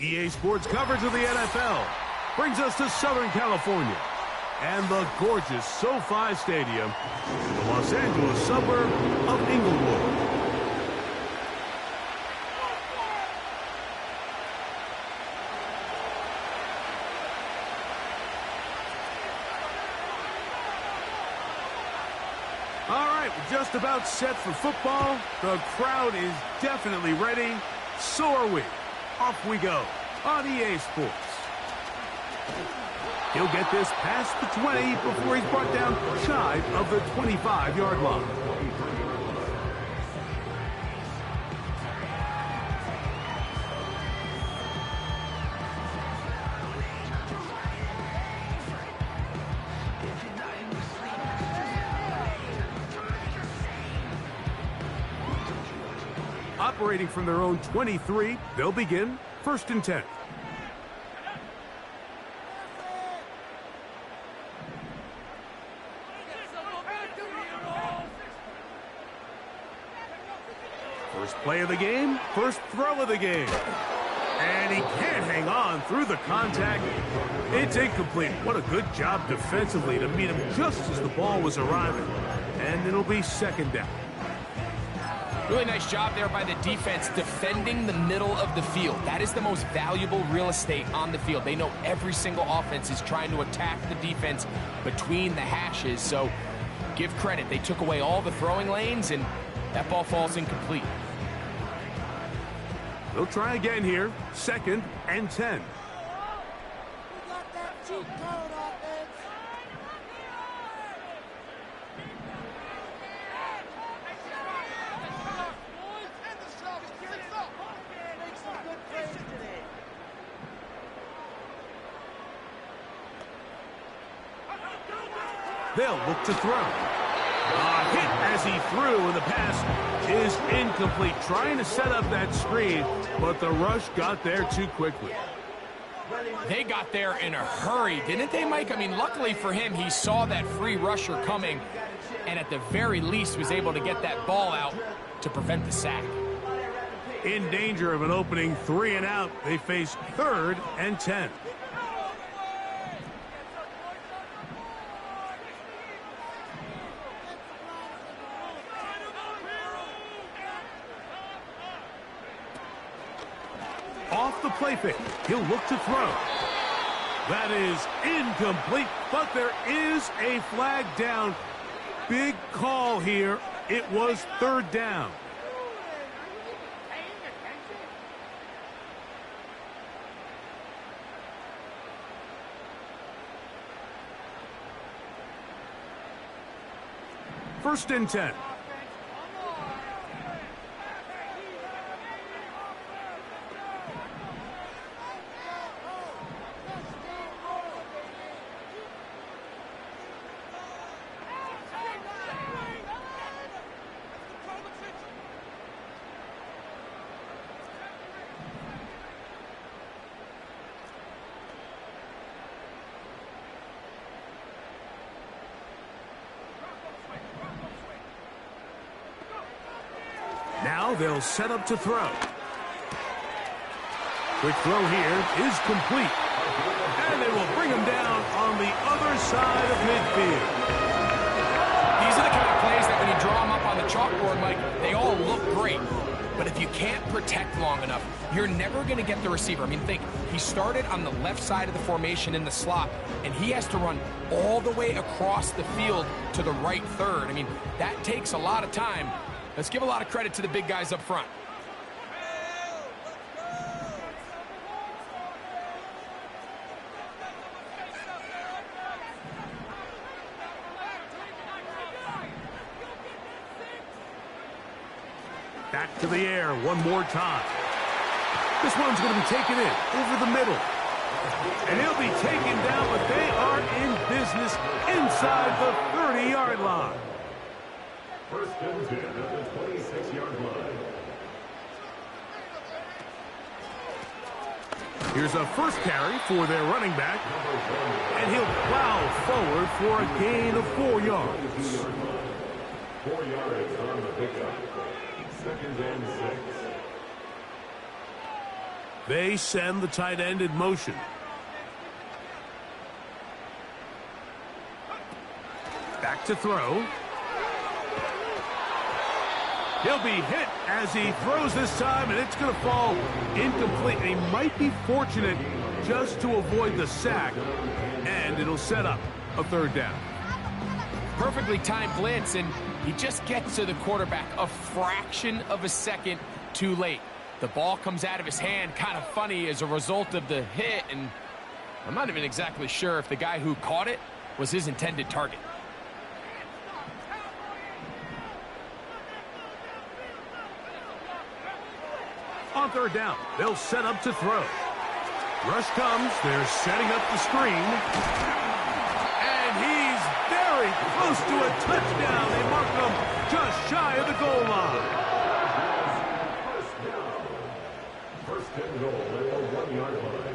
EA Sports coverage of the NFL brings us to Southern California and the gorgeous SoFi Stadium in the Los Angeles suburb of Inglewood. All right, we're just about set for football. The crowd is definitely ready. So are we. Off we go on EA Sports. He'll get this past the 20 before he's brought down shy of the 25-yard line. Operating from their own 23, they'll begin 1st and 10. First play of the game, first throw of the game. And he can't hang on through the contact. It's incomplete. What a good job defensively to meet him just as the ball was arriving. And it'll be 2nd down. Really nice job there by the defense defending the middle of the field. That is the most valuable real estate on the field. They know every single offense is trying to attack the defense between the hashes. So give credit. They took away all the throwing lanes, and that ball falls incomplete. They'll try again here. 2nd and 10. We got that cheat code offense. They'll look to throw. A hit as he threw, and the pass is incomplete. Trying to set up that screen, but the rush got there too quickly. They got there in a hurry, didn't they, Mike? I mean, luckily for him, he saw that free rusher coming, and at the very least was able to get that ball out to prevent the sack. In danger of an opening 3 and out, they face 3rd and 10. Off the play fake, he'll look to throw. That is incomplete, but there is a flag down. Big call here. It was 3rd down. First and 10. Now they'll set up to throw. Quick throw here is complete. And they will bring him down on the other side of midfield. These are the kind of plays that when you draw them up on the chalkboard, Mike, they all look great. But if you can't protect long enough, you're never going to get the receiver. I mean, think, he started on the left side of the formation in the slot, and he has to run all the way across the field to the right third. I mean, that takes a lot of time. Let's give a lot of credit to the big guys up front. Back to the air one more time. This one's going to be taken in over the middle. And he'll be taken down, but they are in business inside the 30-yard line. First and 10 at the 26-yard line. Here's a first carry for their running back. And he'll plow forward for a gain of 4 yards. 4 yards on the pickup. Second and 6. They send the tight end in motion. Back to throw. He'll be hit as he throws this time, and it's going to fall incomplete. He might be fortunate just to avoid the sack, and it'll set up a third down. Perfectly timed blitz, and he just gets to the quarterback a fraction of a second too late. The ball comes out of his hand kind of funny as a result of the hit, and I'm not even exactly sure if the guy who caught it was his intended target. On third down, they'll set up to throw. Rush comes, they're setting up the screen. And he's very close to a touchdown. They mark him just shy of the goal line. First and goal at the 1-yard line.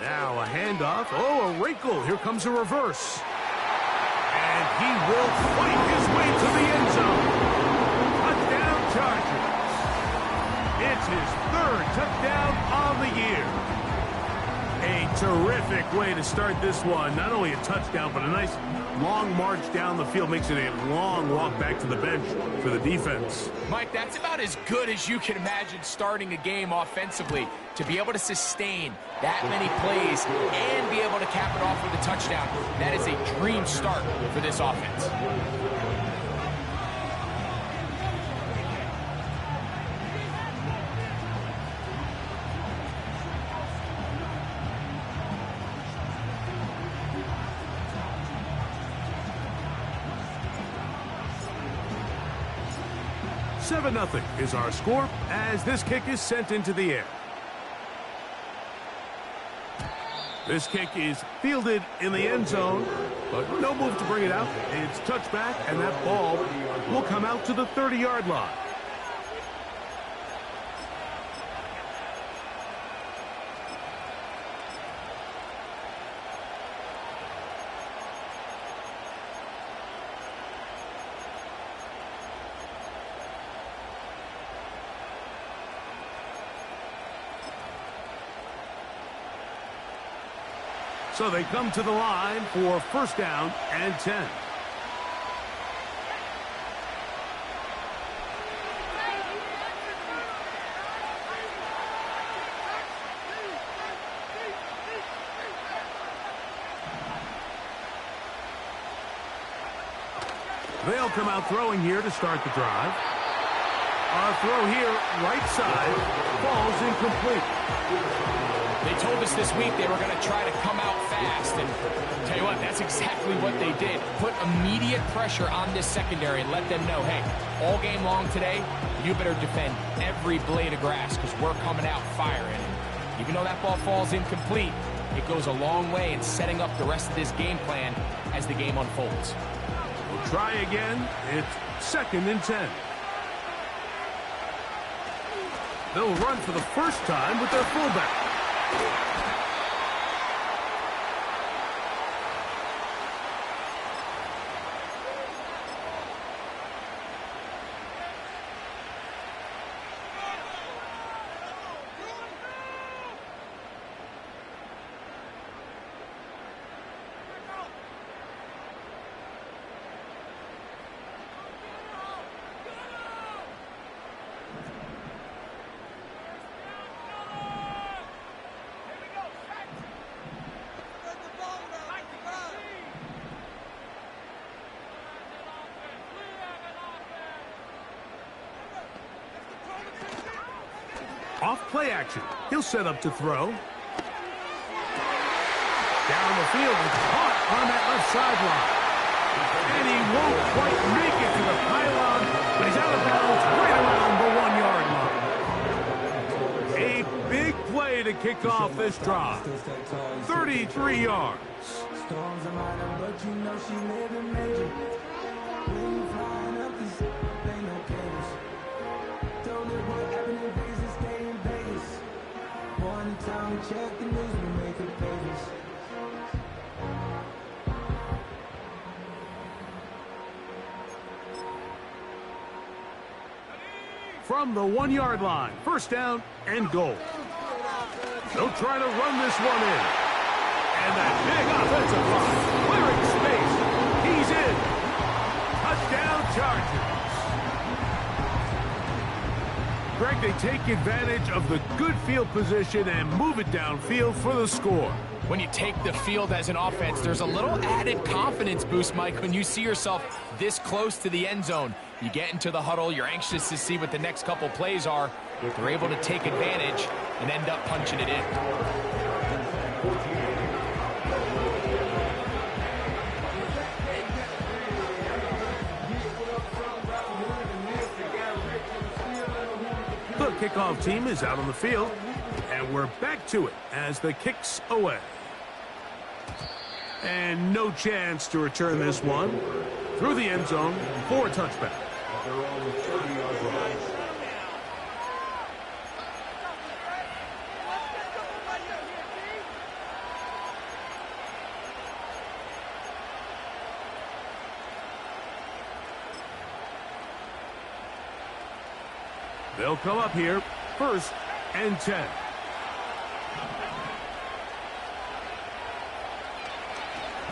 Now a handoff. Oh, a wrinkle. Here comes a reverse. And he will fight his way to the end zone. Touchdown Chargers. It's his third touchdown on the year. A terrific way to start this one. Not only a touchdown, but a nice long march down the field. Makes it a long walk back to the bench for the defense. Mike, that's about as good as you can imagine starting a game offensively. To be able to sustain that many plays and be able to cap it off with a touchdown, that is a dream start for this offense. Seven 0 is our score as this kick is sent into the air. This kick is fielded in the end zone, but no move to bring it out. It's touchback, and that ball will come out to the 30-yard line. So they come to the line for first down and 10. They'll come out throwing here to start the drive. Our throw here, right side, falls incomplete. They told us this week they were going to try to come out fast, and tell you what, that's exactly what they did. Put immediate pressure on this secondary and let them know, hey, all game long today, you better defend every blade of grass because we're coming out firing. Even though that ball falls incomplete, it goes a long way in setting up the rest of this game plan as the game unfolds. We'll try again. It's second and 10. They'll run for the first time with their fullback. Off play action. He'll set up to throw. Down the field, it's caught on that left sideline. And he won't quite make it to the pylon, but he's out of bounds right around the 1-yard line. A big play to kick off this drive. 33 yards. Storms are mine, but you know she living major. When you flying up, this ain't no cages. Don't live what happened in Vegas and stay in Vegas. One time, check the news, we make it pages. From the 1-yard line, first down and goal. They'll try to run this one in. And that big offensive line, clearing space. He's in. Touchdown Chargers. Greg, they take advantage of the good field position and move it downfield for the score. When you take the field as an offense, there's a little added confidence boost, Mike, when you see yourself this close to the end zone. You get into the huddle, you're anxious to see what the next couple plays are. They're able to take advantage and end up punching it in. The kickoff team is out on the field, and we're back to it as the kick's away. And no chance to return this one through the end zone for a touchback. They're on the 30-yard line. They'll come up here, first and 10.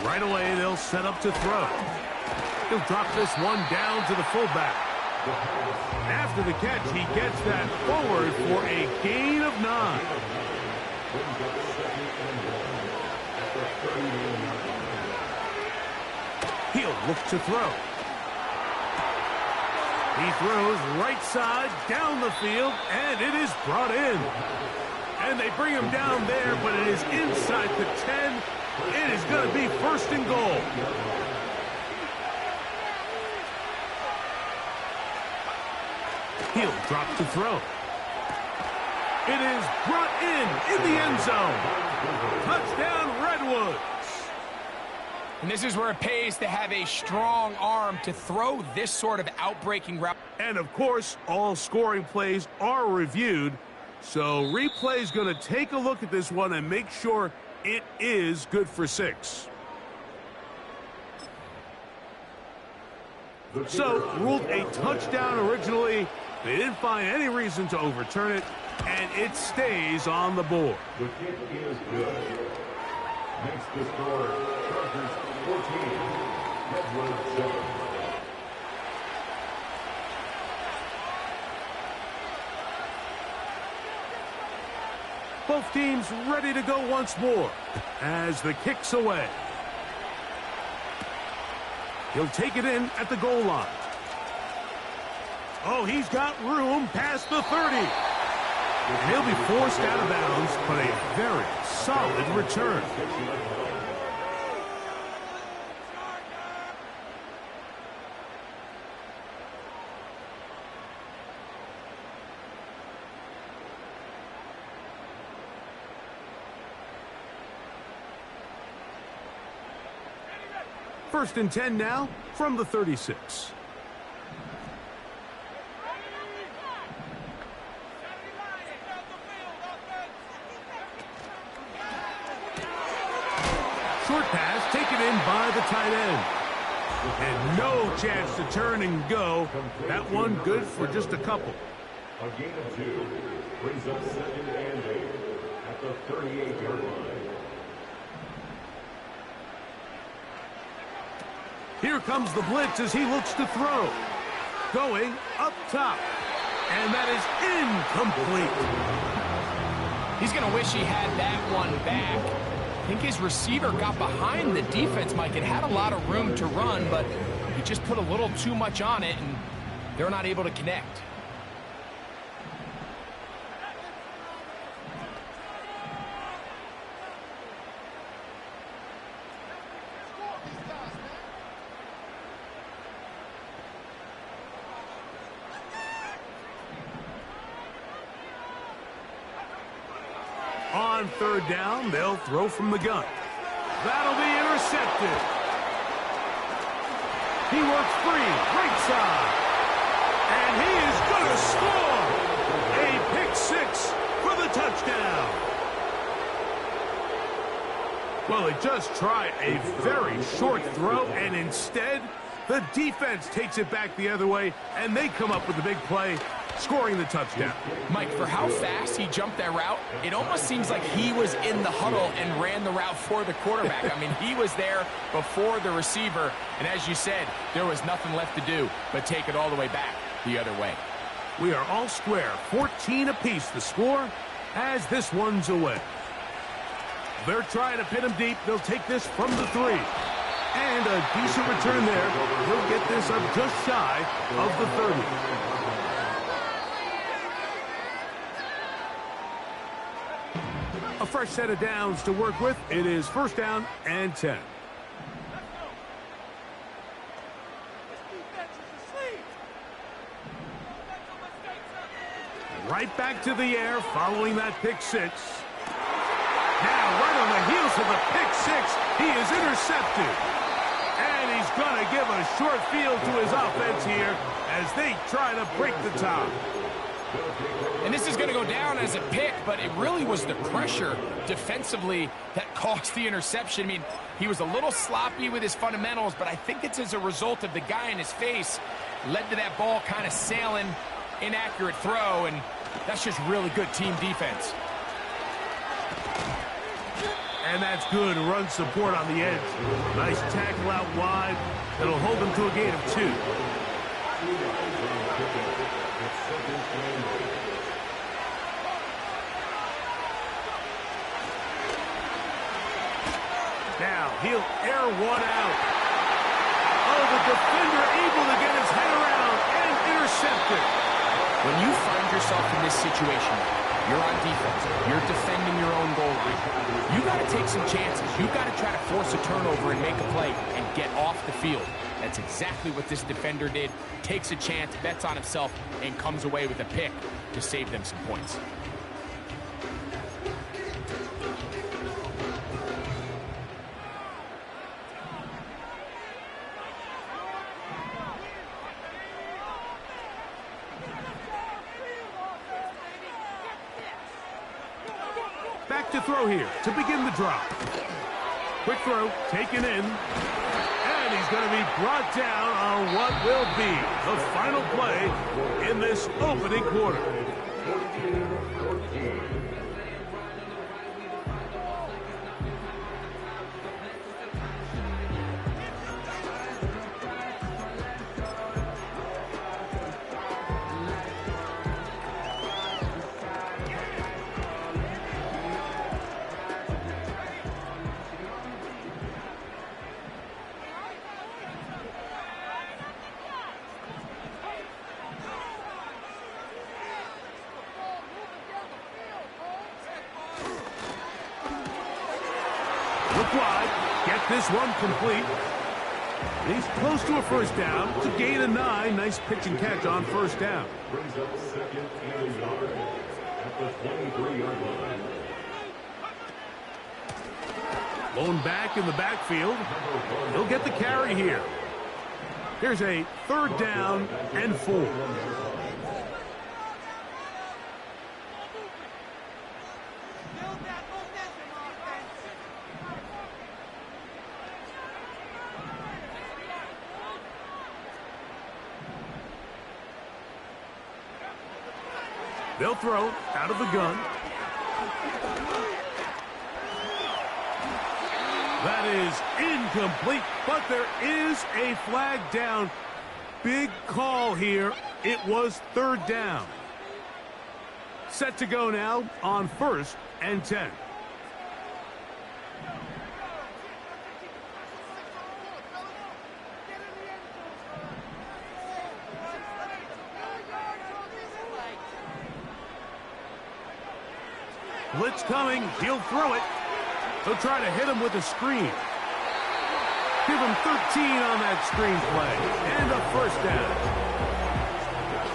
Right away, they'll set up to throw. He'll drop this one down to the fullback. After the catch, he gets that forward for a gain of 9. He'll look to throw. He throws right side down the field, and it is brought in. And they bring him down there, but it is inside the 10. It is going to be first and goal. He'll drop to throw. It is brought in the end zone. Touchdown, Redwoods. And this is where it pays to have a strong arm to throw this sort of outbreaking route. And, of course, all scoring plays are reviewed. So replay's going to take a look at this one and make sure it is good for 6. So, ruled a touchdown originally. They didn't find any reason to overturn it, and it stays on the board. The kick is good. Makes the score Chargers 14, Redwoods 7. Both teams ready to go once more as the kick's away. He'll take it in at the goal line. Oh, he's got room past the 30. And he'll be forced out of bounds, but a very solid return. First and 10 now from the 36. Short pass taken in by the tight end. And no chance to turn and go. That one good for just a couple. A gain of 2 brings up 2nd and 8 at the 38-yard line. Here comes the blitz as he looks to throw. Going up top. And that is incomplete. He's going to wish he had that one back. I think his receiver got behind the defense, Mike. It had a lot of room to run, but he just put a little too much on it, and they're not able to connect. On third down, they'll throw from the gun. That'll be intercepted. He works free, right side. And he is going to score. A pick six for the touchdown. Well, they just tried a very short throw, and instead, the defense takes it back the other way, and they come up with the big play, scoring the touchdown. Mike, for how fast he jumped that route, it almost seems like he was in the huddle and ran the route for the quarterback. I mean, he was there before the receiver, and as you said, there was nothing left to do but take it all the way back the other way. We are all square, 14 apiece the score as this one's away. They're trying to pin him deep. They'll take this from the 3. And a decent return there. He'll get this up just shy of the 30. A fresh set of downs to work with. It is first down and 10. Right back to the air following that pick six. Now, right on the heels of the pick six, he is intercepted. And he's going to give a short field to his offense here as they try to break the top. And this is going to go down as a pick, but it really was the pressure defensively that caused the interception. I mean, he was a little sloppy with his fundamentals, but I think it's as a result of the guy in his face led to that ball kind of sailing, inaccurate throw, and that's just really good team defense. And that's good run support on the edge. Nice tackle out wide. That'll hold them to a gain of 2. Now he'll air one out. Oh, the defender able to get his head around and intercept it. When you find yourself in this situation, you're on defense, you're defending your own goal line, you got to take some chances. You got to try to force a turnover and make a play and get off the field. That's exactly what this defender did. Takes a chance, bets on himself, and comes away with a pick to save them some points. Back to throw here to begin the drop. Quick throw, taken in. And he's going to be brought down on what will be the final play in this opening quarter. Look wide, get this one complete. He's close to a first down to gain a 9. Nice pitch and catch on first down. Brings up second and a yard at the 23-yard line. Blown back in the backfield. He'll get the carry here. Here's a third down and 4. They'll throw out of the gun. That is incomplete, but there is a flag down. Big call here. It was third down. Set to go now on first and 10. Blitz coming. He'll throw it. They'll try to hit him with a screen. Give him 13 on that screen play. And a first down.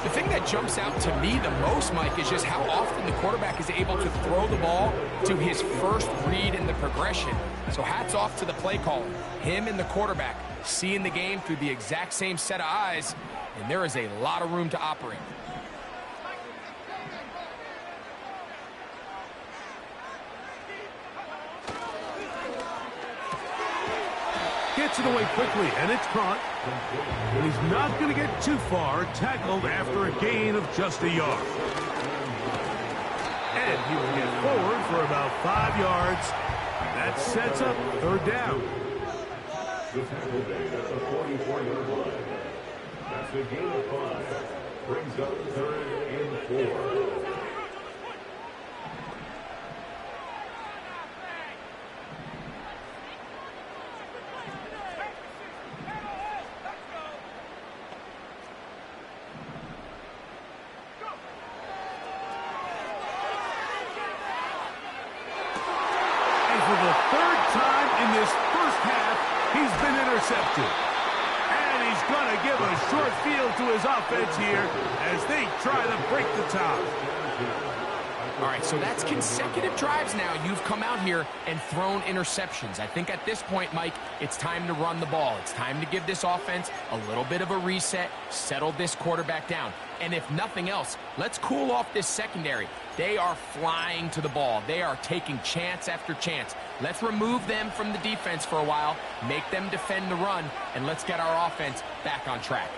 The thing that jumps out to me the most, Mike, is just how often the quarterback is able to throw the ball to his first read in the progression. So hats off to the play caller. Him and the quarterback seeing the game through the exact same set of eyes, and there is a lot of room to operate. Gets it away quickly, and it's caught. And he's not going to get too far, tackled after a gain of just a yard. And he will get forward for about 5 yards. That sets up third down. The tackle made at the 44-yard line. That's a gain of 5. Brings up third and 4. Intercepted. And he's going to give a short field to his offense here as they try to break the tie. All right, so that's consecutive drives now. You've come out here and thrown interceptions. I think at this point, Mike, it's time to run the ball. It's time to give this offense a little bit of a reset, settle this quarterback down. And if nothing else, let's cool off this secondary. They are flying to the ball. They are taking chance after chance. Let's remove them from the defense for a while, make them defend the run, and let's get our offense back on track.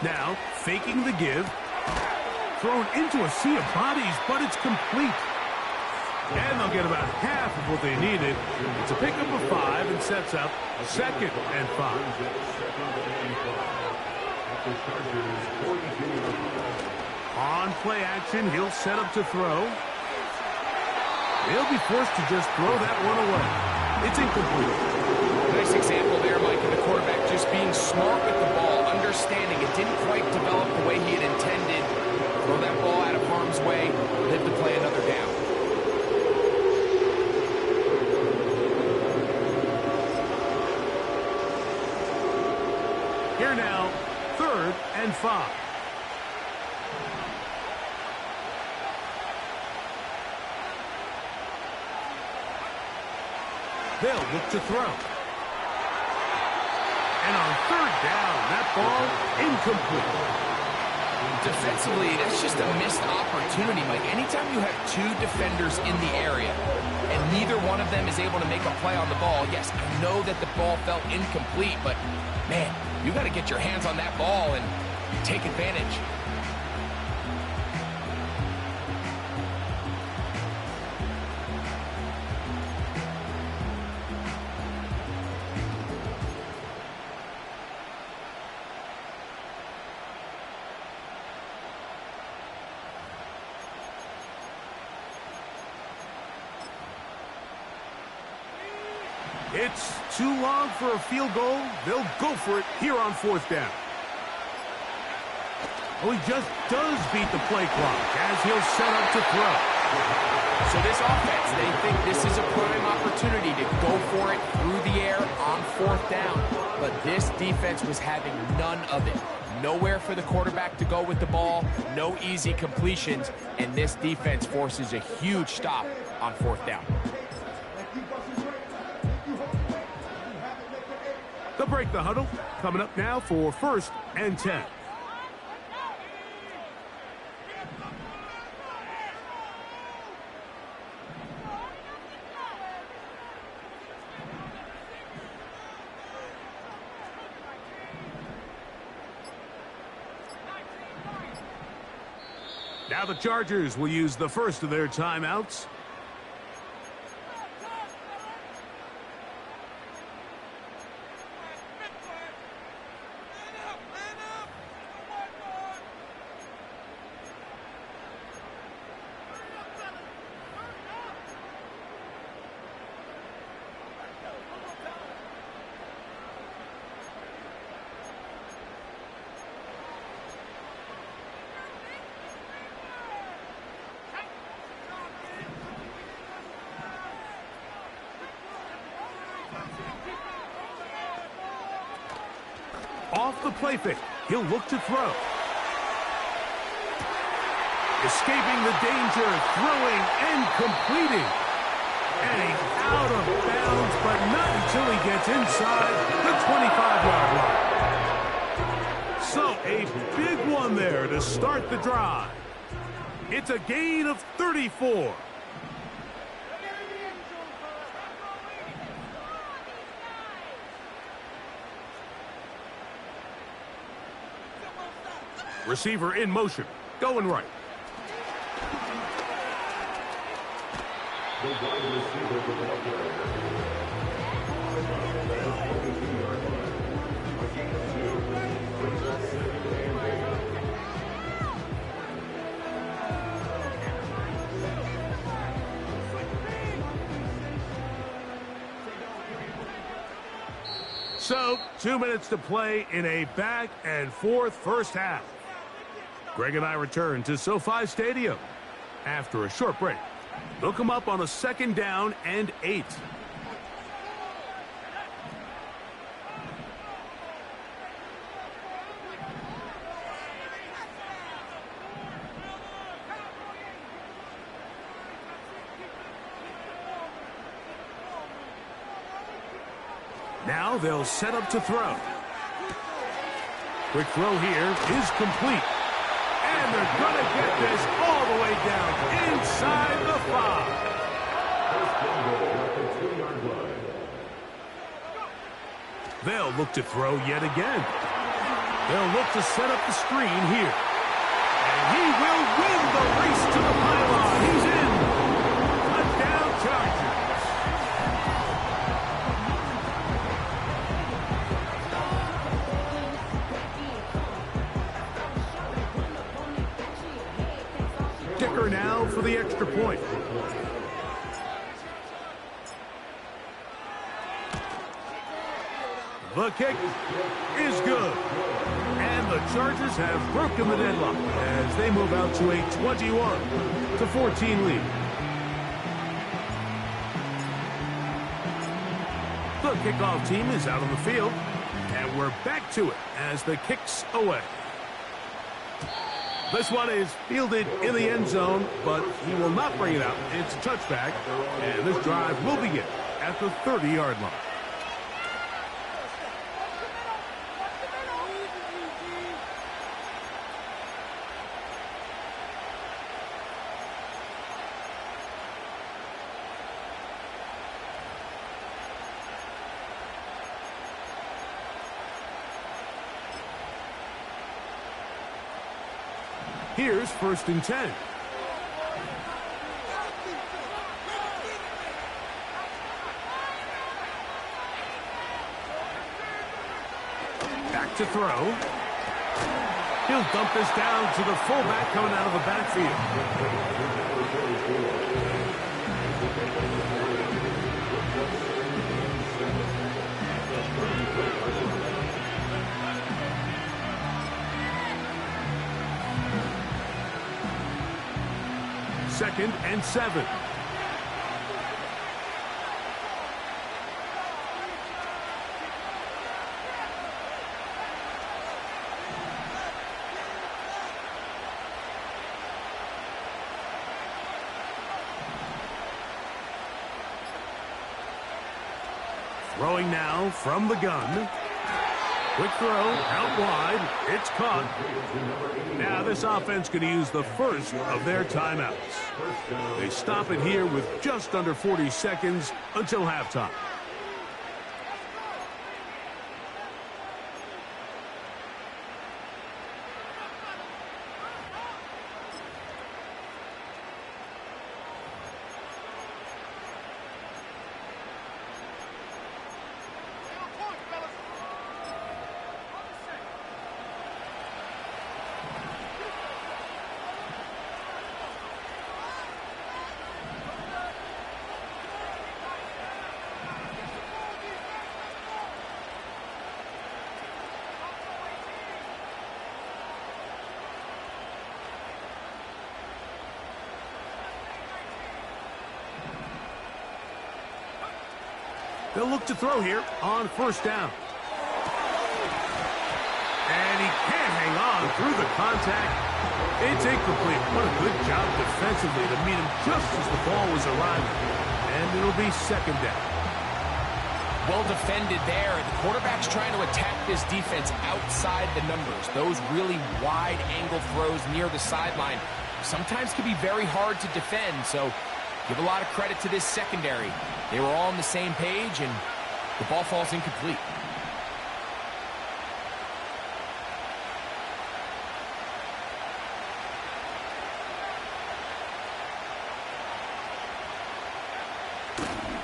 Now, faking the give. Thrown into a sea of bodies, but it's complete. And they'll get about half of what they needed. It's a pickup of 5 and sets up second and 5. On play action, he'll set up to throw. He'll be forced to just throw that one away. It's incomplete. Nice example there, Mike, of the quarterback just being smart with the ball, understanding it didn't quite develop the way he had intended. Throw that ball out of harm's way, live to play another down. Here now, third and 5. They'll look to throw. And on third down, that ball incomplete. Defensively, that's just a missed opportunity, Mike. Anytime you have 2 defenders in the area and neither one of them is able to make a play on the ball, yes, I know that the ball felt incomplete, but, man, you got to get your hands on that ball and take advantage. It's too long for a field goal. They'll go for it here on fourth down. Well, he just does beat the play clock as he'll set up to throw. So this offense, they think this is a prime opportunity to go for it through the air on fourth down. But this defense was having none of it. Nowhere for the quarterback to go with the ball, no easy completions, and this defense forces a huge stop on fourth down. They'll break the huddle. Coming up now for first and 10. Now the Chargers will use the first of their timeouts. off the play fake. He'll look to throw. Escaping the danger, throwing and completing. And he's out of bounds, but not until he gets inside the 25-yard line. So a big one there to start the drive. It's a gain of 34. Receiver in motion, going right. The wide receiver for the Buccaneers. A gain of 2. Brings up 2nd and 8. So, 2 minutes to play in a back-and-forth first half. Greg and I return to SoFi Stadium after a short break. They'll come up on a 2nd down and 8. Now they'll set up to throw. Quick throw here is complete. And they're going to get this all the way down inside the 5. First down goal at the 2-yard line. They'll look to throw yet again. They'll look to set up the screen here. And he will win the race to the pylon. He's in. Touchdown Chargers. Kicker now for the extra point. The kick is good. And the Chargers have broken the deadlock as they move out to a 21-14 lead. The kickoff team is out on the field. And we're back to it as the kick's away. This one is fielded in the end zone, but he will not bring it out. It's a touchback, and this drive will begin at the 30-yard line. Here's 1st and 10. Back to throw. He'll dump this down to the fullback coming out of the backfield. Second and 7. Throwing now from the gun. Quick throw, out wide. It's caught. Now this offense going to use the first of their timeouts. They stop it here with just under 40 seconds until halftime. They'll look to throw here on 1st down. through the contact. It's incomplete. What a good job defensively to meet him just as the ball was arriving. And it'll be second down. Well defended there. The quarterback's trying to attack this defense outside the numbers. Those really wide angle throws near the sideline sometimes can be very hard to defend. So give a lot of credit to this secondary. They were all on the same page, and the ball falls incomplete.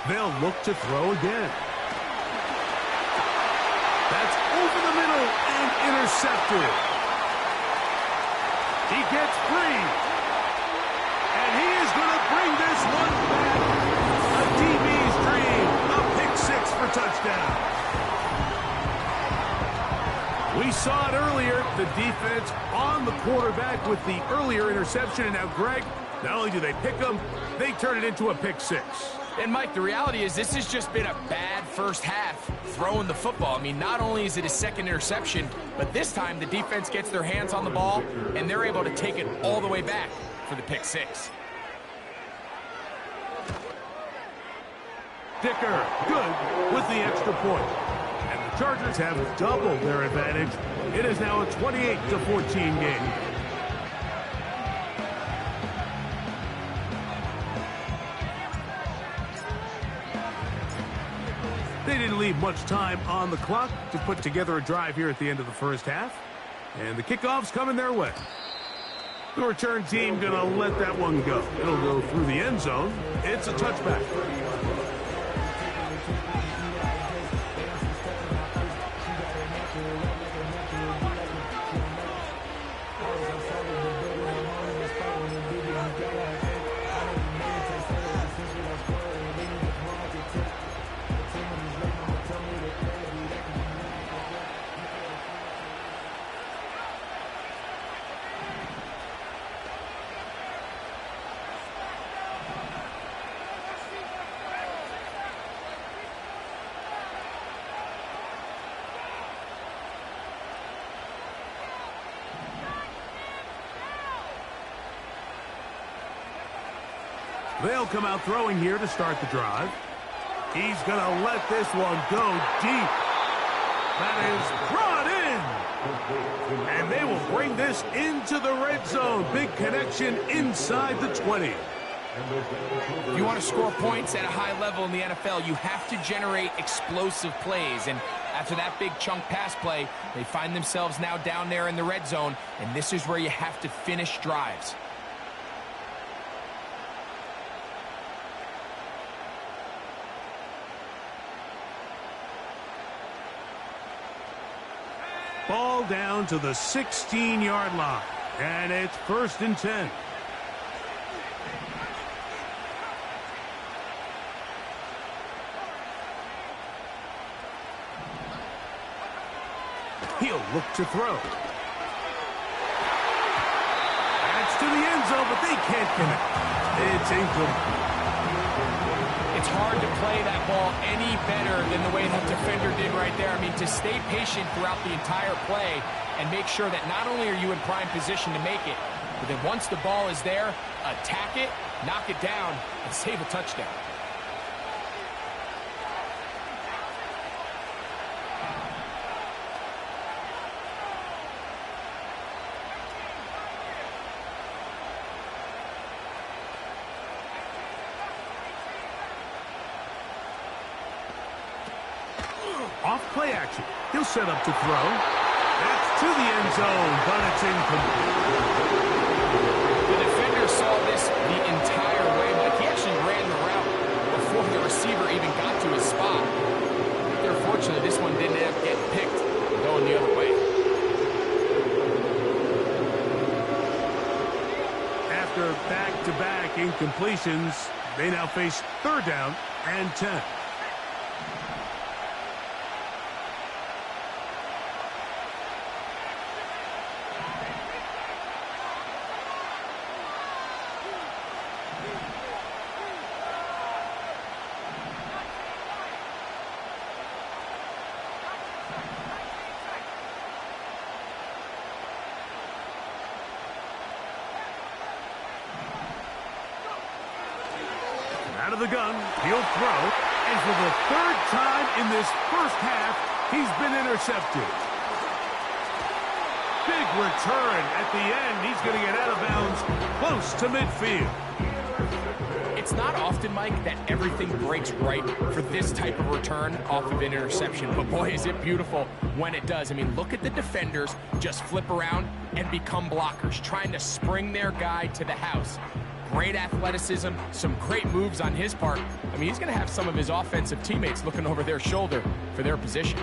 They'll look to throw again. That's over the middle and intercepted. He gets free. And he is going to bring this one back. A DB's dream. A pick six for touchdown. We saw it earlier. The defense on the quarterback with the earlier interception. And now, Greg, not only do they pick him, they turn it into a pick six. And, Mike, the reality is this has just been a bad first half throwing the football. I mean, not only is it a second interception, but this time the defense gets their hands on the ball, and they're able to take it all the way back for the pick six. Dicker, good with the extra point. And the Chargers have doubled their advantage. It is now a 28-14 game. They didn't leave much time on the clock to put together a drive here at the end of the first half. And the kickoff's coming their way. The return team going to let that one go. It'll go through the end zone. It's a touchback. They'll come out throwing here to start the drive. He's going to let this one go deep. That is brought in. And they will bring this into the red zone. Big connection inside the 20. If you want to score points at a high level in the NFL, you have to generate explosive plays. And after that big chunk pass play, they find themselves now down there in the red zone. And this is where you have to finish drives. Ball down to the 16-yard line. And it's 1st and 10. He'll look to throw. That's to the end zone, but they can't connect. It's incomplete. It's hard to play that ball any better than the way that defender did right there. I mean, to stay patient throughout the entire play and make sure that not only are you in prime position to make it, but then once the ball is there, attack it, knock it down, and save a touchdown. Off play action. He'll set up to throw. That's to the end zone, but it's incomplete. The defender saw this the entire way, but he actually ran the route before the receiver even got to his spot. They're fortunate this one didn't end up getting picked and going the other way. After back-to-back incompletions, they now face 3rd down and 10. Out of the gun, he'll throw. And for the third time in this first half, he's been intercepted. Big return at the end. He's going to get out of bounds close to midfield. It's not often, Mike, that everything breaks right for this type of return off of an interception. But boy, is it beautiful when it does. I mean, look at the defenders just flip around and become blockers, trying to spring their guy to the house. Great athleticism, some great moves on his part. I mean, he's going to have some of his offensive teammates looking over their shoulder for their position.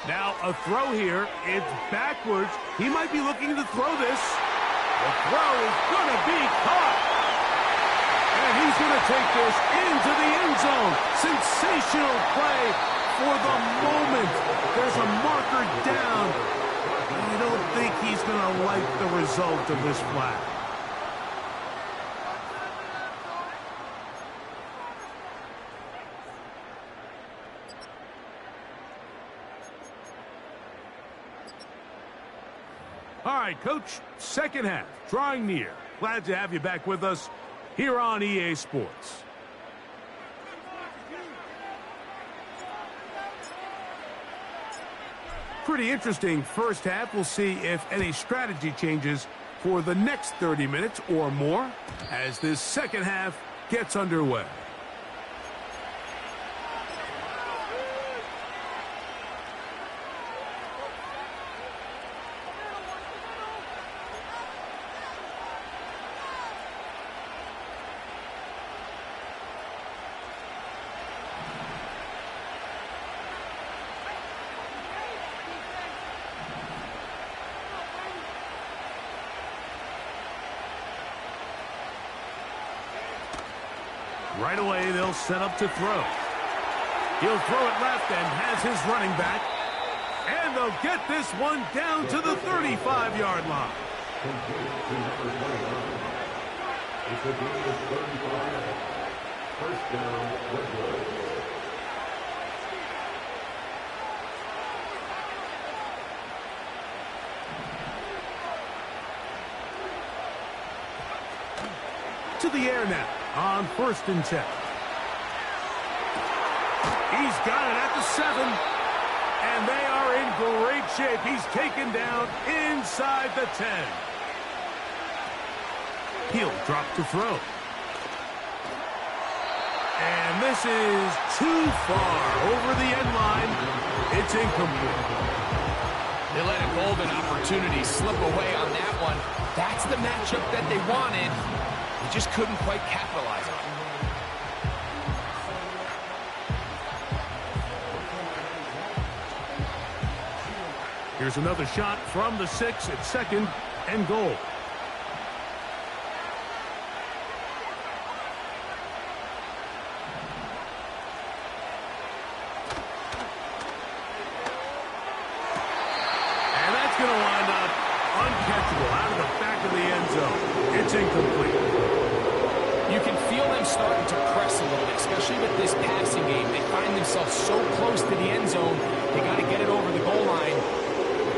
Now a throw here. It's backwards. He might be looking to throw this. The throw is going to be caught. And he's going to take this into the end zone. Sensational play for the moment. There's a marker down. I don't think he's going to like the result of this flag. All right, Coach, second half, drawing near. Glad to have you back with us here on EA Sports. Pretty interesting first half. We'll see if any strategy changes for the next 30 minutes or more as this second half gets underway. Right away, they'll set up to throw. He'll throw it left and has his running back. And they'll get this one down to the 35-yard line. It's a gain of 35. First down, Redwood. To the air now on 1st and 10. He's got it at the 7. And they are in great shape. He's taken down inside the 10. He'll drop to throw. And this is too far over the end line. It's incomplete. They let a golden opportunity slip away on that one. That's the matchup that they wanted. They just couldn't quite capitalize on it. Here's another shot from the 6 at 2nd and goal. And that's going to wind up uncatchable out of the back of the end zone. It's incomplete. You can feel them starting to press a little bit, especially with this passing game. They find themselves so close to the end zone, they got to get it over the goal line.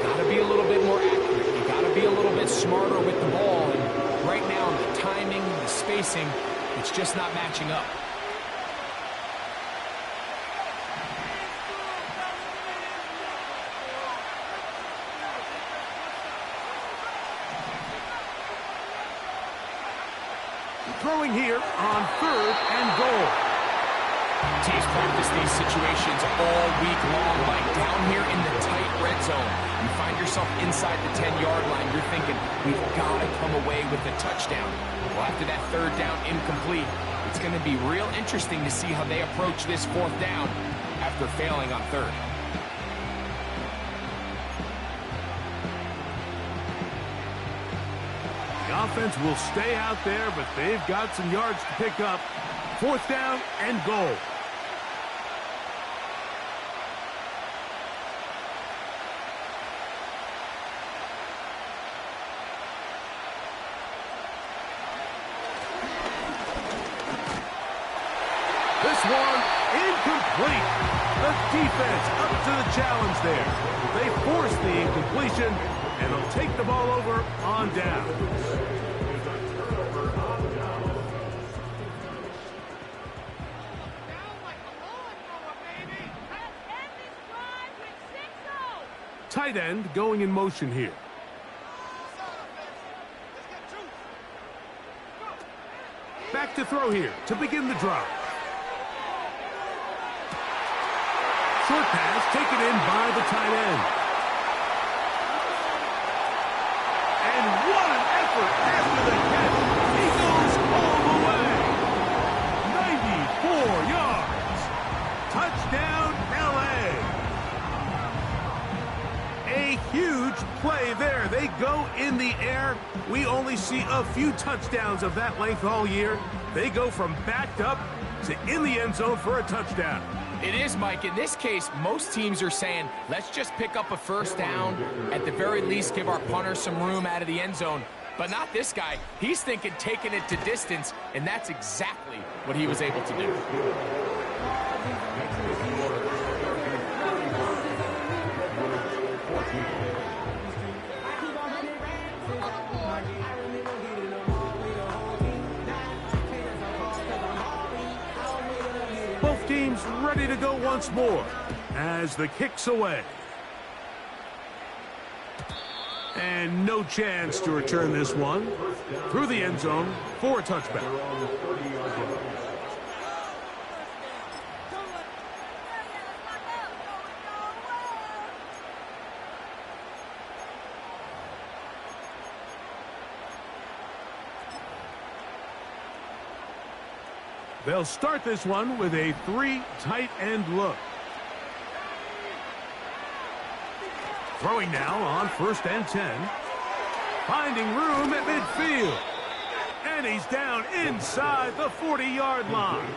Got to be a little bit more accurate. You got to be a little bit smarter with the ball. And right now, the timing, the spacing, it's just not matching up. Throwing here on 3rd and goal. Teams practice these situations all week long, like down here in the tight red zone. You find yourself inside the 10-yard line. You're thinking, we've got to come away with a touchdown. Well, after that 3rd down incomplete, it's going to be real interesting to see how they approach this 4th down after failing on 3rd. The offense will stay out there, but they've got some yards to pick up. 4th down and goal. this one incomplete. The defense up to the challenge there. They force the incompletion, and they'll take the ball over on down. Tight end going in motion here. Back to throw here to begin the drive. Short pass taken in by the tight end. And what an effort after the catch. He goes all the way. 94 yards. Touchdown, L.A. A huge play there. They go in the air. We only see a few touchdowns of that length all year. They go from backed up to in the end zone for a touchdown. It is, Mike. In this case, most teams are saying, let's just pick up a first down. At the very least, give our punter some room out of the end zone. But not this guy. He's thinking taking it to distance, and that's exactly what he was able to do. Both teams ready to go once more as the kick's away. And no chance to return this one through the end zone for a touchback. They'll start this one with a 3 tight end look. Throwing now on 1st and 10. Finding room at midfield. And he's down inside the 40-yard line.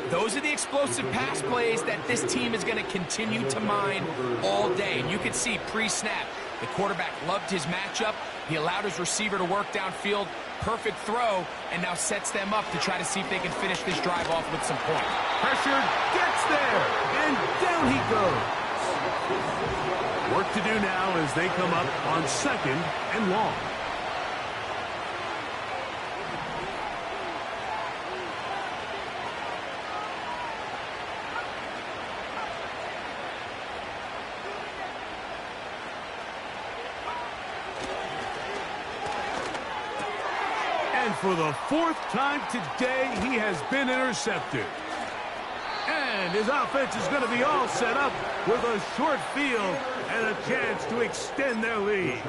Those are the explosive pass plays that this team is going to continue to mine all day. And you can see pre-snap, the quarterback loved his matchup. He allowed his receiver to work downfield. Perfect throw, and now sets them up to try to see if they can finish this drive off with some points. Pressure gets there, and down he goes. Work to do now as they come up on 2nd and long. And for the 4th time today, he has been intercepted. And his offense is going to be all set up with a short field and a chance to extend their lead.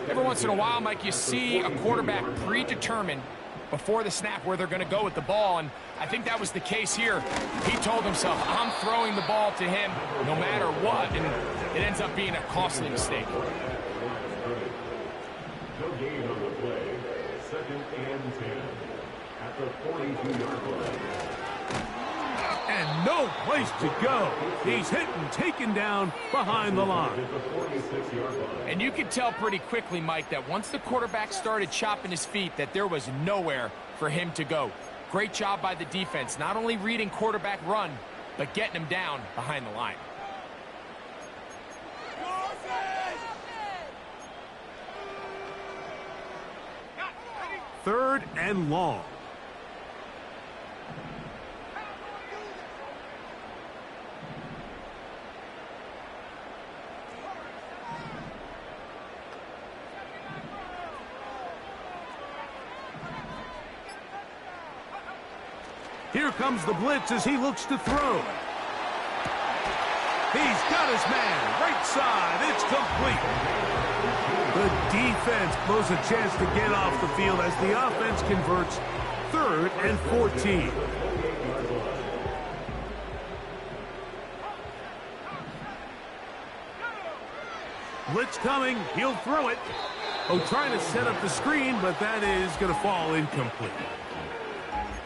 Every once in a while, Mike, you see a quarterback predetermined before the snap where they're going to go with the ball, and I think that was the case here. He told himself, I'm throwing the ball to him no matter what, and it ends up being a costly mistake. No gain on the play. 2nd and 10 at the 42-yard line. And no place to go. He's hit and taken down behind the line. And you could tell pretty quickly, Mike, that once the quarterback started chopping his feet, that there was nowhere for him to go. Great job by the defense, not only reading quarterback run, but getting him down behind the line. 3rd and long. Here comes the blitz as he looks to throw. He's got his man right side. It's complete. The defense blows a chance to get off the field as the offense converts 3rd and 14. Blitz coming. He'll throw it. Oh, trying to set up the screen, but that is going to fall incomplete.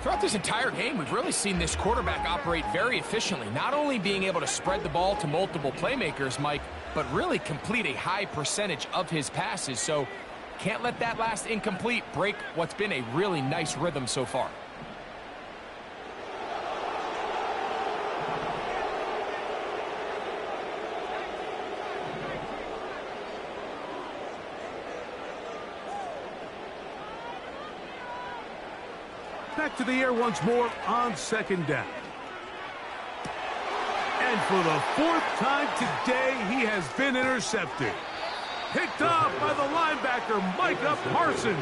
Throughout this entire game, we've really seen this quarterback operate very efficiently, not only being able to spread the ball to multiple playmakers, Mike, but really complete a high percentage of his passes. So can't let that last incomplete break what's been a really nice rhythm so far. back to the air once more on second down. And for the fourth time today, he has been intercepted. Picked off by the linebacker, Micah Parsons.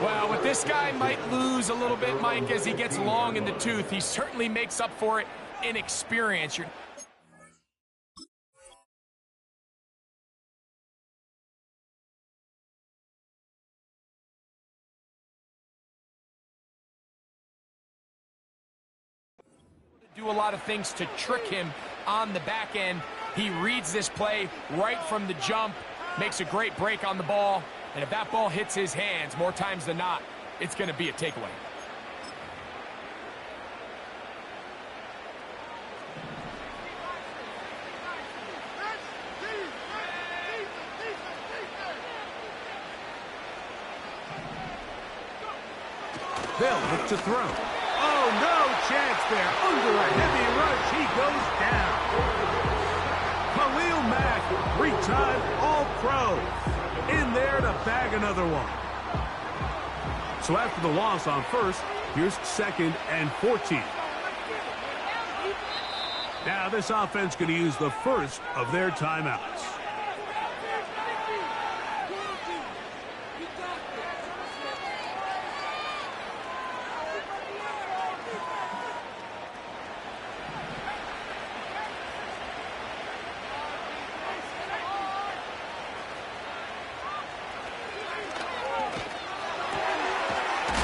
Well, what this guy might lose a little bit, Mike, as he gets long in the tooth, he certainly makes up for it in experience. Do a lot of things to trick him on the back end. He reads this play right from the jump, makes a great break on the ball, and if that ball hits his hands more times than not, it's going to be a takeaway. They'll look to throw. Oh, no chance there. Under a heavy rush, he goes down. Khalil Mack, three-time All-Pro, in there to bag another one. So after the loss on first, here's 2nd and 14. Now this offense going to use the first of their timeouts.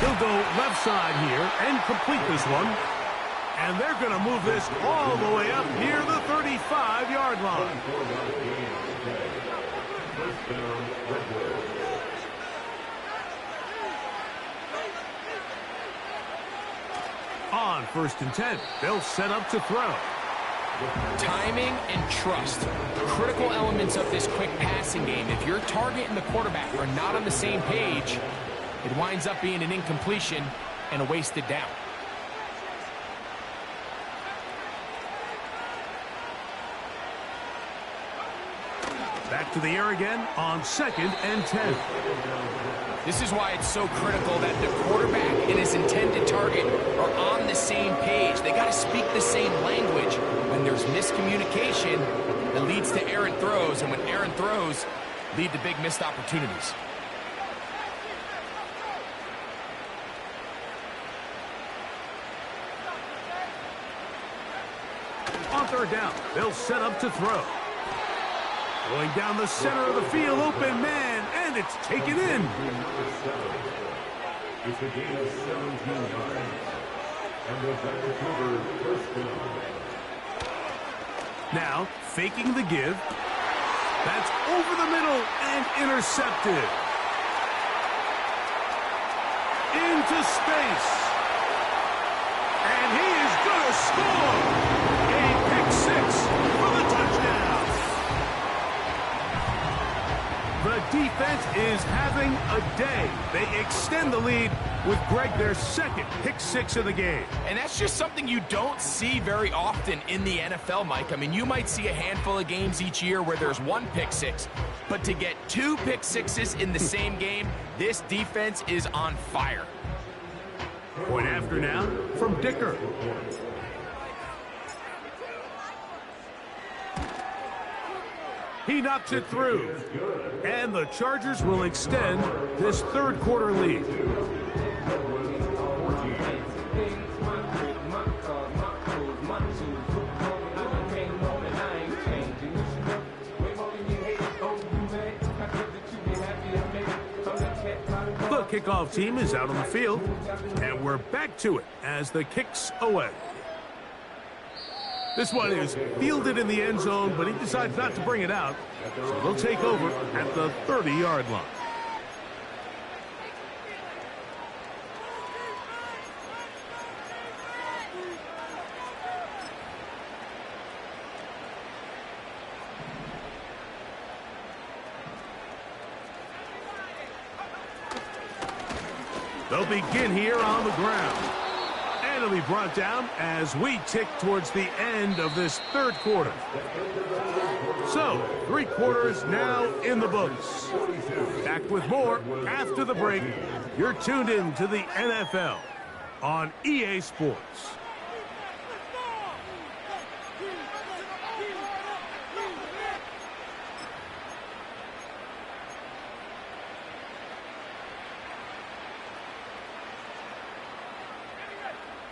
He'll go left side here and complete this one. And they're going to move this all the way up near the 35-yard line. On 1st and 10, they'll set up to throw. Timing and trust, critical elements of this quick passing game. If your target and the quarterback are not on the same page, it winds up being an incompletion and a wasted down. Back to the air again on 2nd and 10. This is why it's so critical that the quarterback and his intended target are on the same page. They got to speak the same language. When there's miscommunication, that leads to errant throws, and when errant throws lead to big missed opportunities. On 3rd down, they'll set up to throw. Going down the center of the field, open man, and it's taken in. It's a gain of 17 yards. And the Vancouver first down. Now, faking the give. That's over the middle and intercepted. Into space. And he is going to score. A pick 6 for the touchdown. The defense is having a day. They extend the lead with Greg, their 2nd pick 6 of the game. And that's just something you don't see very often in the NFL, Mike. I mean, you might see a handful of games each year where there's 1 pick 6. But to get 2 pick 6s in the same game, this defense is on fire. Point after now from Dicker. He knocks it through. And the Chargers will extend this 3rd quarter lead. The kickoff team is out on the field, and we're back to it as the kicks away. This one is fielded in the end zone, but he decides not to bring it out, so they'll take over at the 30-yard line. They'll begin here on the ground. And it'll be brought down as we tick towards the end of this 3rd quarter. So, 3 quarters now in the books. Back with more after the break. You're tuned in to the NFL on EA Sports.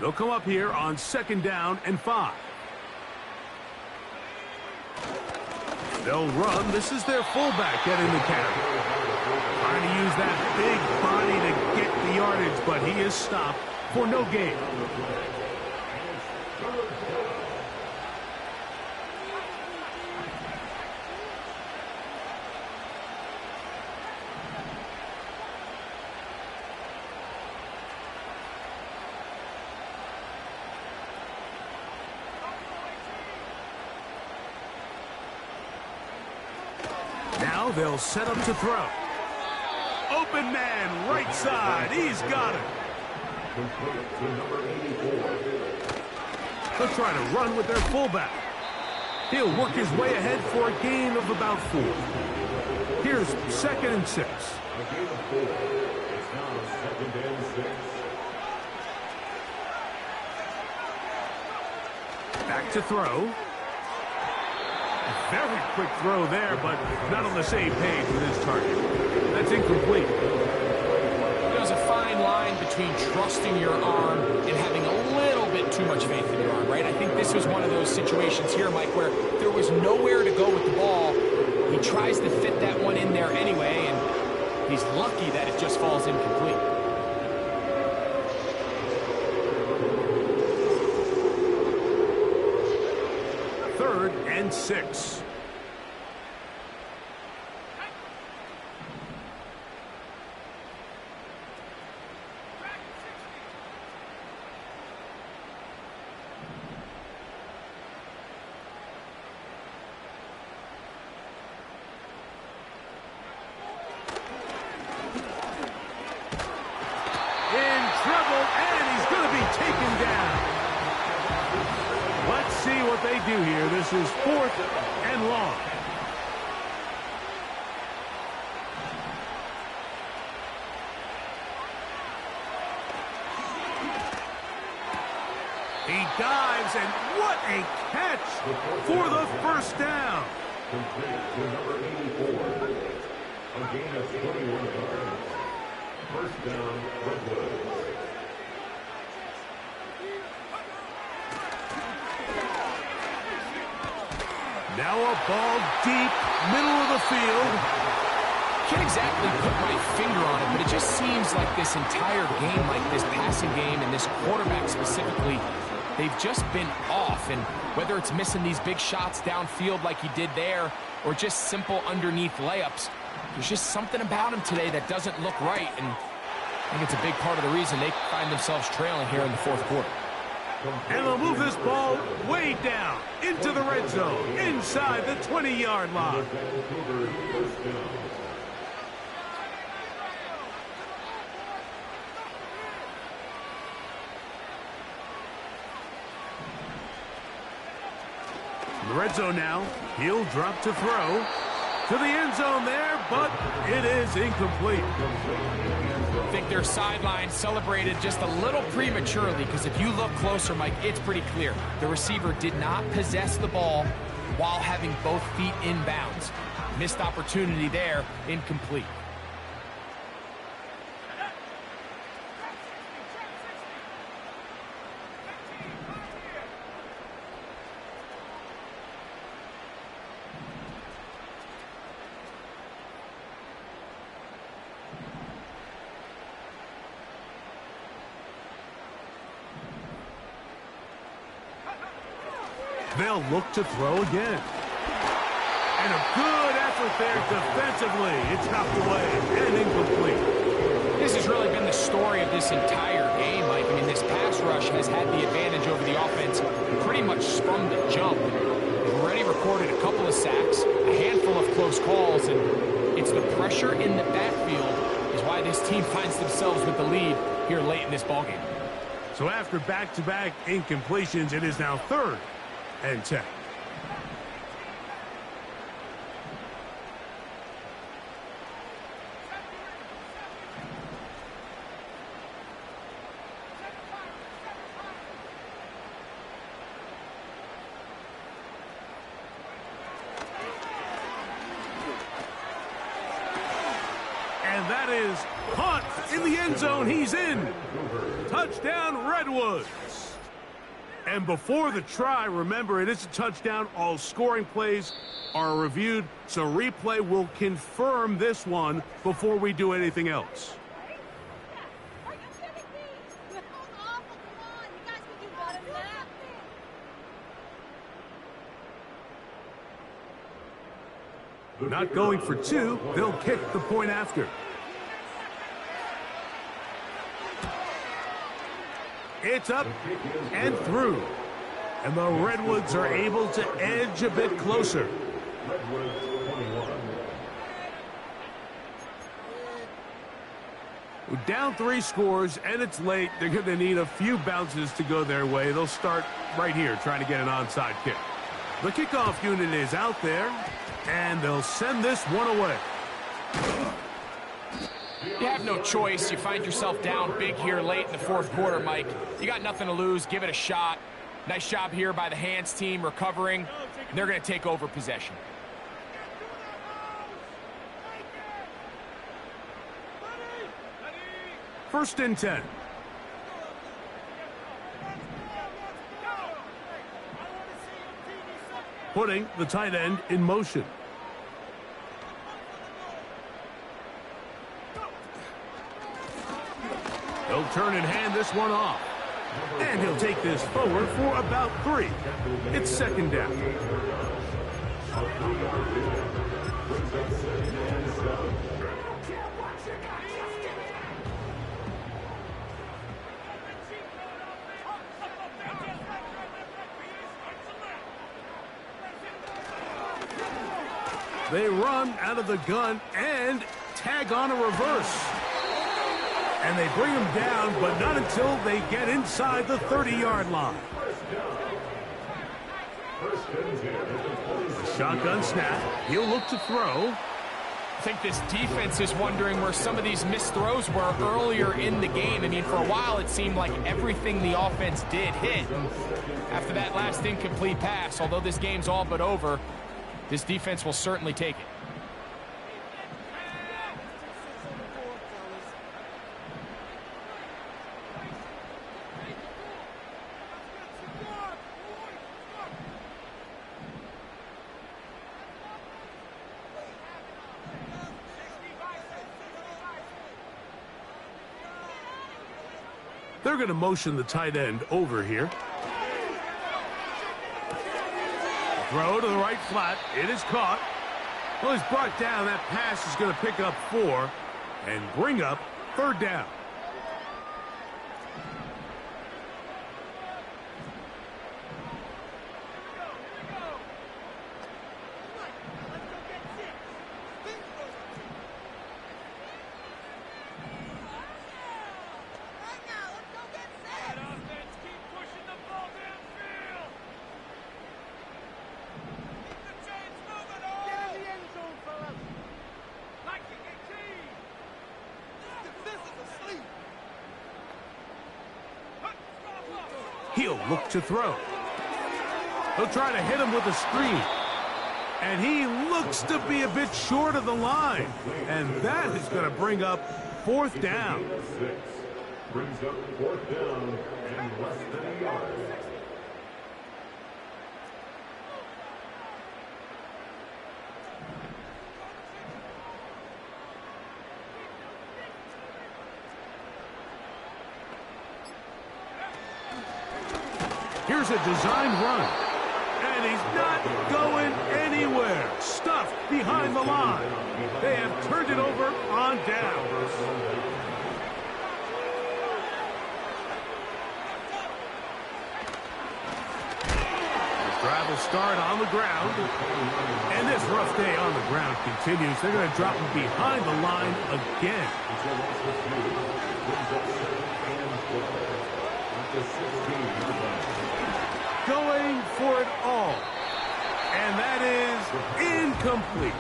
They'll come up here on 2nd down and 5. They'll run. This is their fullback getting the carry. Trying to use that big body to get the yardage, but he is stopped for no gain. Now they'll set up to throw. Open man, right side. He's got it. They'll try to run with their fullback. He'll work his way ahead for a gain of about 4. Here's 2nd and 6. A gain of 4. It's now 2nd and 6. Back to throw. Very quick throw there, but not on the same page with his target. That's incomplete. There's a fine line between trusting your arm and having a little bit too much faith in your arm, right? I think this was one of those situations here, Mike, where there was nowhere to go with the ball. He tries to fit that one in there anyway, and he's lucky that it just falls incomplete. 3rd and 6. what they do here. This is 4th and long. He dives, and what a catch for the first down. Complete to number 84. A gain of 21 yards. First down, Redwoods. Now a ball deep, middle of the field. Can't exactly put my finger on it, but it just seems like this entire game, like this passing game and this quarterback specifically, they've just been off. And whether it's missing these big shots downfield like he did there or just simple underneath layups, there's just something about him today that doesn't look right. And I think it's a big part of the reason they find themselves trailing here in the fourth quarter. And they'll move this ball way down into the red zone, inside the 20-yard line. The red zone now. He'll drop to throw. To the end zone there, but it is incomplete. I think their sideline celebrated just a little prematurely, because if you look closer, Mike, it's pretty clear. The receiver did not possess the ball while having both feet in bounds. Missed opportunity there, incomplete. They'll look to throw again. And a good effort there defensively. It's knocked away and incomplete. This has really been the story of this entire game, Mike. I mean, this pass rush has had the advantage over the offense pretty much from the jump. They've already recorded a couple of sacks, a handful of close calls, and it's the pressure in the backfield is why this team finds themselves with the lead here late in this ballgame. So after back-to-back incompletions, it is now 3rd and 10. that is caught in the end zone. He's in. Touchdown, Redwoods. And before the try, remember, it is a touchdown. All scoring plays are reviewed, so replay will confirm this one before we do anything else. Are you kidding me? That was awful. Come on. You guys can do better than that. Not going for two, they'll kick the point after. It's up and through. And the Redwoods are able to edge a bit closer. Down 3 scores, and it's late. They're going to need a few bounces to go their way. They'll start right here trying to get an onside kick. The kickoff unit is out there, and they'll send this one away. You have no choice. You find yourself down big here late in the fourth quarter, Mike. You got nothing to lose. Give it a shot. Nice job here by the hands team recovering. And they're going to take over possession. First and 10. Putting the tight end in motion. He'll turn and hand this one off. And he'll take this forward for about 3. It's second down. They run out of the gun and tag on a reverse. And they bring him down, but not until they get inside the 30-yard line. The shotgun snap. He'll look to throw. I think this defense is wondering where some of these missed throws were earlier in the game. I mean, for a while, it seemed like everything the offense did hit. And after that last incomplete pass, although this game's all but over, this defense will certainly take it. They're going to motion the tight end over here. Throw to the right flat. It is caught. Well, he's brought down. That pass is going to pick up 4 and bring up third down. He'll look to throw. He'll try to hit him with a screen. And he looks to be a bit short of the line. And that is going to bring up fourth down. Brings up fourth down and less than a yard. Here's a designed run. And he's not going anywhere. Stuffed behind the line. They have turned it over on down. The drive will start on the ground. And this rough day on the ground continues. They're going to drop him behind the line again. Going for it all. And that is incomplete.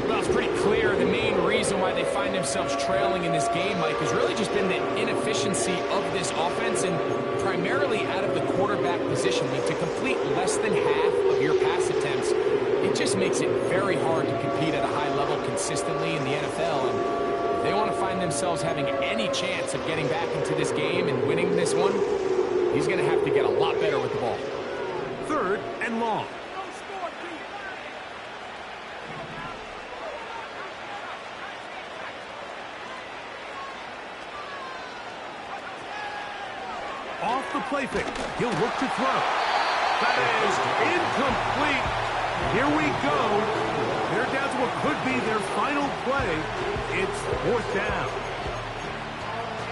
Well, it's pretty clear the main reason why they find themselves trailing in this game, Mike, has really just been the inefficiency of this offense and primarily out of the quarterback position. I mean, to complete less than half of your pass attempts, it just makes it very hard to compete at a high level consistently in the NFL. And themselves having any chance of getting back into this game and winning this one, he's going to have to get a lot better with the ball. 3rd and long. Off the play fake. He'll look to throw. That is incomplete. Here we go. They're down to what could be their final play. It's 4th down.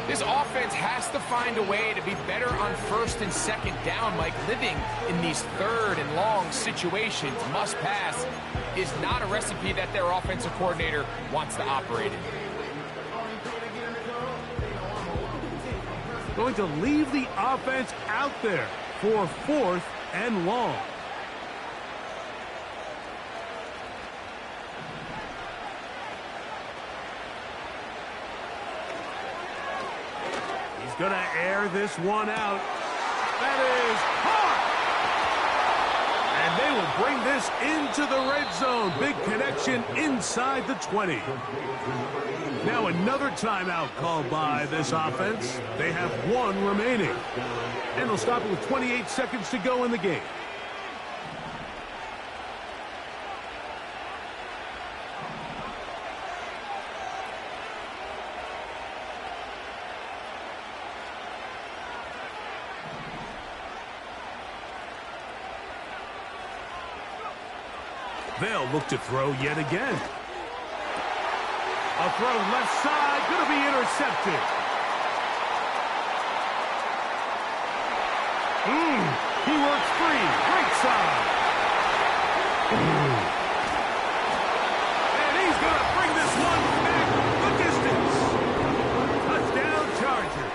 This offense has to find a way to be better on 1st and 2nd down, Mike. Living in these 3rd and long situations, must pass, is not a recipe that their offensive coordinator wants to operate in. Going to leave the offense out there for 4th and long. He's going to air this one out. That is hard. And they will bring this into the red zone. Big connection inside the 20. Now another timeout called by this offense. They have 1 remaining. And they'll stop it with 28 seconds to go in the game. They'll look to throw yet again. A throw left side, going to be intercepted. He works free, right side. And he's going to bring this one back the distance. Touchdown Chargers.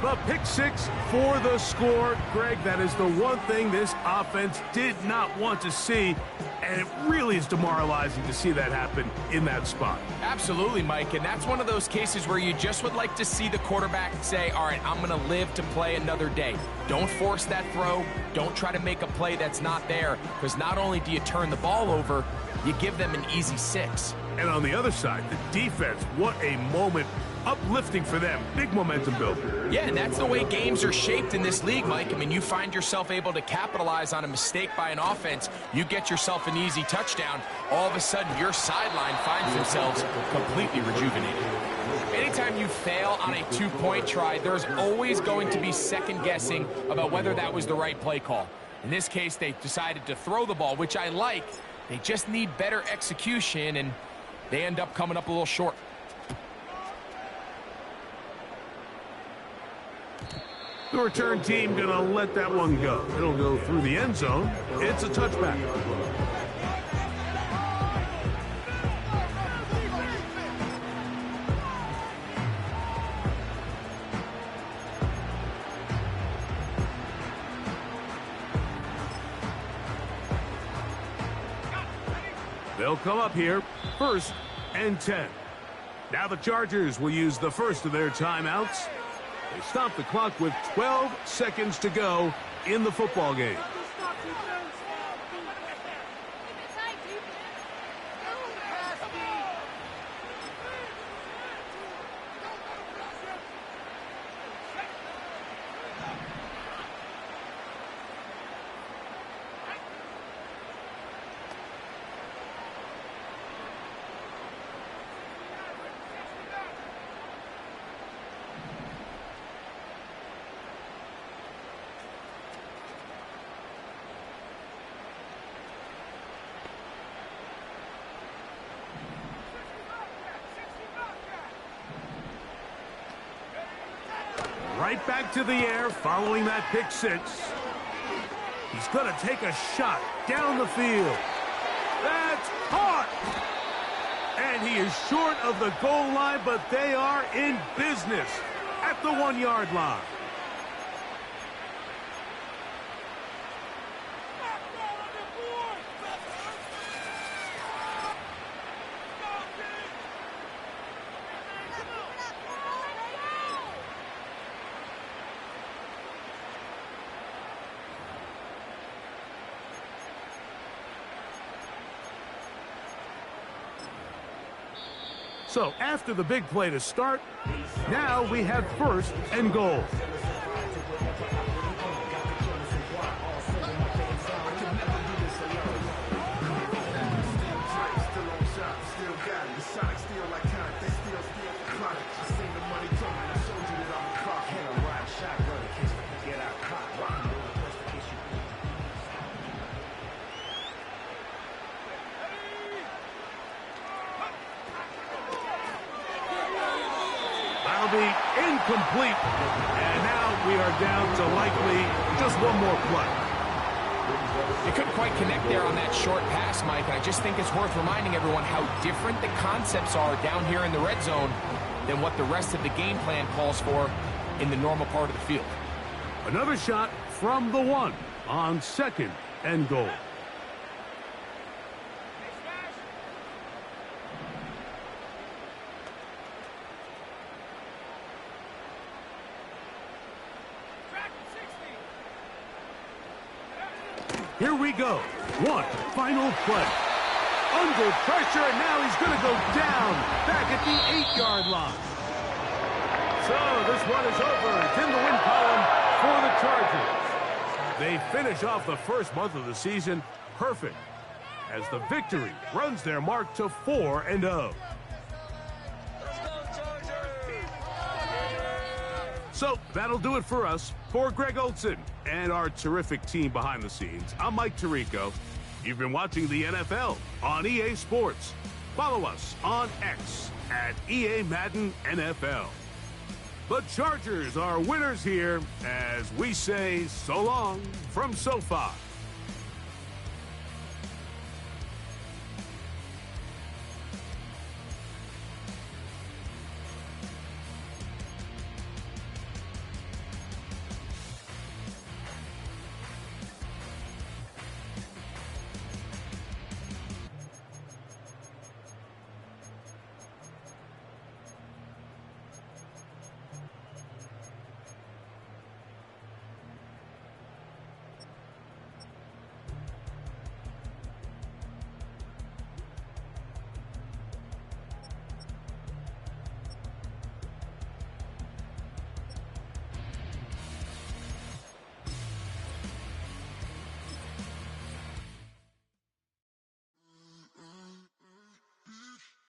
The pick 6 for the score. Greg, that is the one thing this offense did not want to see, and it really is demoralizing to see that happen in that spot. Absolutely, Mike, and that's one of those cases where you just would like to see the quarterback say, all right, I'm going to live to play another day. Don't force that throw. Don't try to make a play that's not there, because not only do you turn the ball over, you give them an easy 6. And on the other side, the defense, what a moment. Uplifting for them. Big momentum builder. Yeah, and that's the way games are shaped in this league, Mike. I mean, you find yourself able to capitalize on a mistake by an offense. You get yourself an easy touchdown. All of a sudden, your sideline finds themselves completely rejuvenated. Anytime you fail on a 2-point try, there's always going to be second guessing about whether that was the right play call. In this case, they decided to throw the ball, which I like. They just need better execution, and they end up coming up a little short. The return team going to let that one go. It'll go through the end zone. It's a touchback. They'll come up here, 1st and 10. Now the Chargers will use the first of their timeouts. They stop the clock with 12 seconds to go in the football game. Right back to the air following that pick 6. He's going to take a shot down the field. That's caught! And he is short of the goal line, but they are in business at the 1-yard line. So after the big play to start, now we have first and goal. That'll be incomplete. And now we are down to likely just one more play. You couldn't quite connect there on that short pass, Mike, and I just think it's worth reminding everyone how different the concepts are down here in the red zone than what the rest of the game plan calls for in the normal part of the field. Another shot from the one on second and goal. Here we go. One final play. Under pressure, and now he's going to go down back at the 8-yard line. So this one is over. It's in the win column for the Chargers. They finish off the first month of the season perfect as the victory runs their mark to 4-0. So that'll do it for us. For Greg Olson and our terrific team behind the scenes, I'm Mike Tirico. You've been watching the NFL on EA Sports. Follow us on X at EA Madden NFL. The Chargers are winners here as we say so long from SoFi.